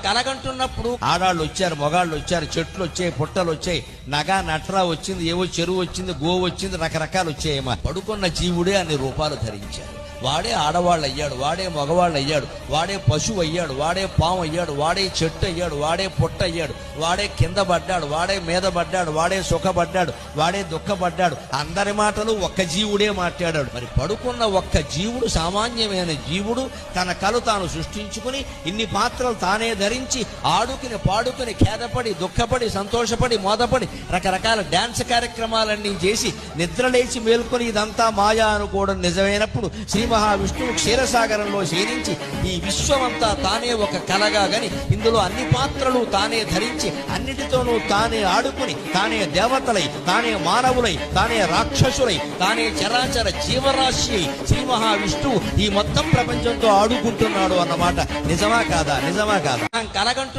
కలగంటున్నప్పుడు ఆడాళ్ళు వచ్చారు, మగాళ్ళు వచ్చారు, చెట్లు వచ్చాయి, పుట్టలు వచ్చాయి, నగా నట్రా వచ్చింది, ఏవో చెరువు వచ్చింది, గో వచ్చింది, రకరకాలు వచ్చాయమ్మా. పడుకున్న జీవుడే అన్ని రూపాలు ధరించాడు. వాడే ఆడవాళ్ళు అయ్యాడు, వాడే మగవాళ్ళు అయ్యాడు, వాడే పశువు అయ్యాడు, వాడే పాము అయ్యాడు, వాడే చెట్టు అయ్యాడు, వాడే పొట్ట అయ్యాడు, వాడే కింద పడ్డాడు, వాడే మీద పడ్డాడు, వాడే సుఖపడ్డాడు, వాడే దుఃఖపడ్డాడు. అందరి మాటలు ఒక్క జీవుడే మాట్లాడాడు. మరి పడుకున్న ఒక్క జీవుడు, సామాన్యమైన జీవుడు, తన కలు తాను సృష్టించుకుని ఇన్ని పాత్రలు తానే ధరించి ఆడుకుని పాడుకుని ఖేదపడి దుఃఖపడి సంతోషపడి మోదపడి రకరకాల డాన్స్ కార్యక్రమాలన్నీ చేసి నిద్రలేచి మేల్కొని ఇదంతా మాయా అనుకోవడం నిజమైనప్పుడు శ్రీ మహావిష్ణువు క్షీరసాగరంలో శయనించి ఈ విశ్వమంతా తానే ఒక కలగా గని ఇందులో అన్ని పాత్రలు తానే ధరించి అన్నిటితోనూ తానే ఆడుకుని తానే దేవతలై, తానే మానవులై, తానే రాక్షసులై, తానే చరాచర జీవరాశి శ్రీ మహావిష్ణువు ఈ మొత్తం ప్రపంచంతో ఆడుకుంటున్నాడు అన్నమాట. నిజమా కాదా? నిజమా కాదా? కలగంటు